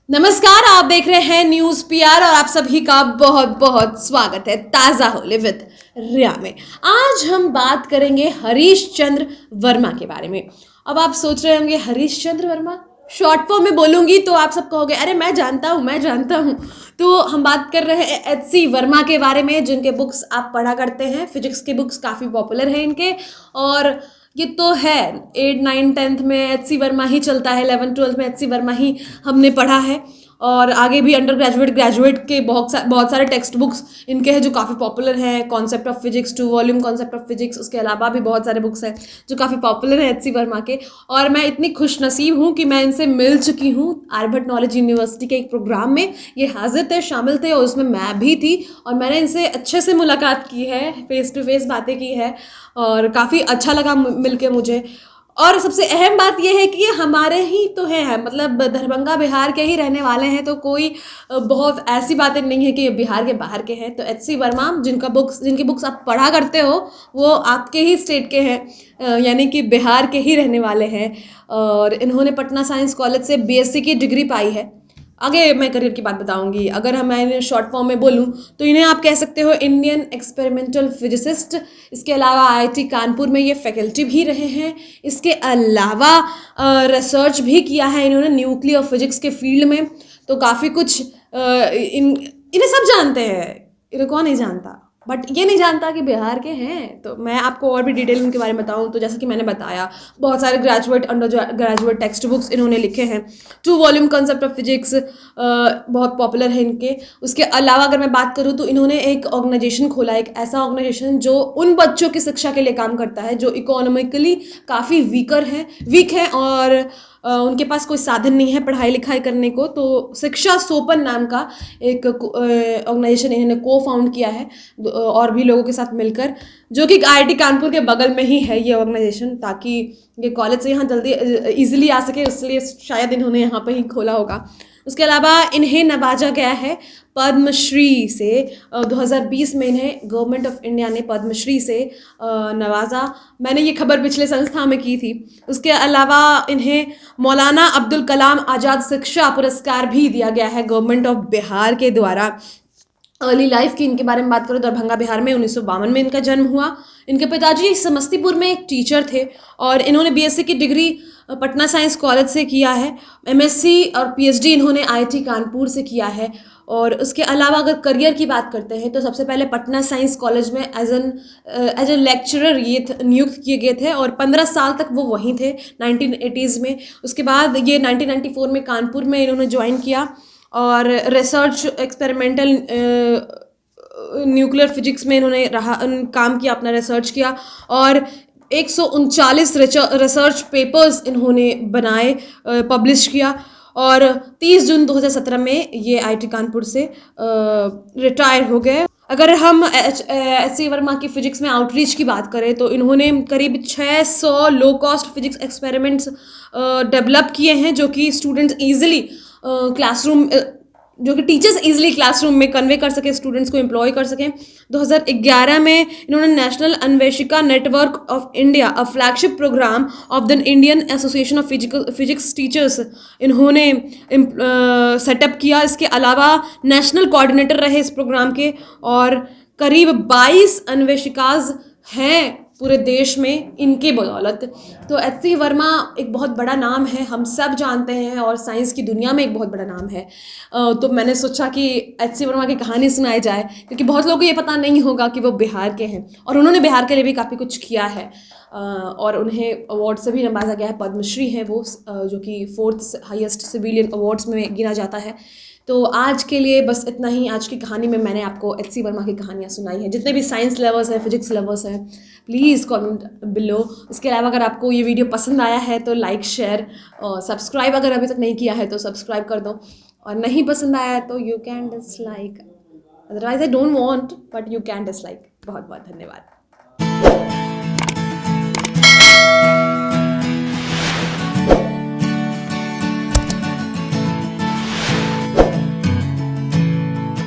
नमस्कार, आप देख रहे हैं न्यूज़ पीआर और आप सभी का बहुत बहुत स्वागत है ताज़ा होले विद रिया में। आज हम बात करेंगे हरीश चंद्र वर्मा के बारे में। अब आप सोच रहे होंगे हरीश चंद्र वर्मा, शॉर्ट फॉर्म में बोलूँगी तो आप सब कहोगे अरे मैं जानता हूँ। तो हम बात कर रहे हैं एच.सी. वर्मा के बारे में, जिनके बुक्स आप पढ़ा करते हैं। फिजिक्स के बुक्स काफ़ी पॉपुलर हैं इनके, और ये तो है 8, 9, 10th में एच.सी. वर्मा ही चलता है, 11, 12th में एच.सी. वर्मा ही हमने पढ़ा है। और आगे भी अंडर ग्रेजुएट के बहुत सारे टेक्स्ट बुक्स इनके हैं जो काफ़ी पॉपुलर हैं। Concept of physics, 2 volume concept of physics, उसके अलावा भी बहुत सारे बुक्स हैं जो काफ़ी पॉपुलर हैं एच.सी. वर्मा के। और मैं इतनी खुश नसीब हूँ कि मैं इनसे मिल चुकी हूँ आर्यभट्ट नॉलेज यूनिवर्सिटी के एक प्रोग्राम में। ये हाजिर थे, शामिल थे, और उसमें मैं भी थी, और मैंने इनसे अच्छे से मुलाकात की है, फेस टू फेस बातें की है, और काफ़ी अच्छा लगा मिलके मुझे। और सबसे अहम बात यह है कि ये हमारे ही तो हैं, मतलब दरभंगा बिहार के ही रहने वाले हैं, तो कोई बहुत ऐसी बातें नहीं है कि ये बिहार के बाहर के हैं। तो एच.सी. वर्मा जिनकी बुक्स आप पढ़ा करते हो वो आपके ही स्टेट के हैं, यानी कि बिहार के ही रहने वाले हैं। और इन्होंने पटना साइंस कॉलेज से बीएससी की डिग्री पाई है। आगे मैं करियर की बात बताऊंगी। अगर हम इन्हें शॉर्ट फॉर्म में बोलूं तो इन्हें आप कह सकते हो इंडियन एक्सपेरिमेंटल फिजिसिस्ट। इसके अलावा आईआईटी कानपुर में ये फैकल्टी भी रहे हैं। इसके अलावा रिसर्च भी किया है इन्होंने न्यूक्लियर फिजिक्स के फील्ड में। तो काफ़ी कुछ इन्हें सब जानते हैं। इन्हें कौन नहीं जानता, बट ये नहीं जानता कि बिहार के हैं। तो मैं आपको और भी डिटेल उनके बारे में बताऊं तो जैसे कि मैंने बताया, बहुत सारे graduate, under graduate text books इन्होंने लिखे हैं। 2 वॉल्यूम कॉन्सेप्ट ऑफ फिजिक्स बहुत पॉपुलर है इनके। उसके अलावा अगर मैं बात करूं तो इन्होंने एक ऑर्गेनाइजेशन खोला, एक ऐसा ऑर्गेनाइजेशन जो उन बच्चों की शिक्षा के लिए काम करता है जो इकोनॉमिकली काफ़ी वीक हैं और उनके पास कोई साधन नहीं है पढ़ाई लिखाई करने को। तो शिक्षा सोपन नाम का एक ऑर्गेनाइजेशन इन्होंने को फाउंड किया है और भी लोगों के साथ मिलकर, जो कि आईआईटी कानपुर के बगल में ही है ये ऑर्गेनाइजेशन, ताकि ये कॉलेज से यहाँ जल्दी इजीली आ सके, इसलिए शायद इन्होंने यहाँ पर ही खोला होगा। उसके अलावा इन्हें नवाजा गया है पद्मश्री से। 2020 में इन्हें गवर्नमेंट ऑफ इंडिया ने पद्मश्री से नवाजा। मैंने ये खबर पिछले संस्था में की थी। उसके अलावा इन्हें मौलाना अब्दुल कलाम आज़ाद शिक्षा पुरस्कार भी दिया गया है गवर्नमेंट ऑफ बिहार के द्वारा। अर्ली लाइफ की इनके बारे में बात करो, दरभंगा बिहार में 1952 में इनका जन्म हुआ। इनके पिताजी समस्तीपुर में एक टीचर थे और इन्होंने बीएससी की डिग्री पटना साइंस कॉलेज से किया है। एमएससी और पीएचडी इन्होंने आईआईटी कानपुर से किया है। और उसके अलावा अगर करियर की बात करते हैं तो सबसे पहले पटना साइंस कॉलेज में एज ए लेक्चरर ये नियुक्त किए गए थे और 15 साल तक वो वहीं थे 1980s में। उसके बाद ये 1994 में कानपुर में इन्होंने ज्वाइन किया और रिसर्च एक्सपेरिमेंटल न्यूक्लियर फिजिक्स में इन्होंने काम किया, अपना रिसर्च किया, और 139 रिसर्च पेपर्स इन्होंने बनाए, पब्लिश किया। और 30 जून 2017 में ये आईआईटी कानपुर से रिटायर हो गए। अगर हम एच.सी. वर्मा की फिजिक्स में आउटरीच की बात करें तो इन्होंने करीब 600 low cost physics experiments develop किए हैं, जो कि स्टूडेंट्स ईजिली जो कि टीचर्स इजीली क्लासरूम में कन्वे कर सके, स्टूडेंट्स को एम्प्लॉय कर सकें। 2011 में इन्होंने national Anveshika network of India, a flagship programme of the Indian association of physics teachers, इन्होंने सेटअप किया। इसके अलावा नेशनल कोऑर्डिनेटर रहे इस प्रोग्राम के, और करीब 22 अन्वेषिकाज हैं पूरे देश में इनके बदौलत। तो एच.सी. वर्मा एक बहुत बड़ा नाम है, हम सब जानते हैं, और साइंस की दुनिया में एक बहुत बड़ा नाम है। तो मैंने सोचा कि एच.सी. वर्मा की कहानी सुनाई जाए, क्योंकि बहुत लोगों को ये पता नहीं होगा कि वो बिहार के हैं, और उन्होंने बिहार के लिए भी काफ़ी कुछ किया है। और उन्हें अवार्ड से भी नवाजा गया है, पद्मश्री है वो, जो कि 4th हाईएस्ट सिविलियन अवार्ड्स में गिना जाता है। तो आज के लिए बस इतना ही। आज की कहानी में मैंने आपको एच.सी. वर्मा की कहानियाँ सुनाई हैं। जितने भी साइंस लवर्स हैं, फिजिक्स लवर्स हैं, प्लीज़ कमेंट बिलो। इसके अलावा अगर आपको ये वीडियो पसंद आया है तो लाइक, शेयर और सब्सक्राइब अगर अभी तक नहीं किया है तो सब्सक्राइब कर दो, और नहीं पसंद आया तो you can dislike, otherwise I don't want, but you can dislike. बहुत बहुत धन्यवाद।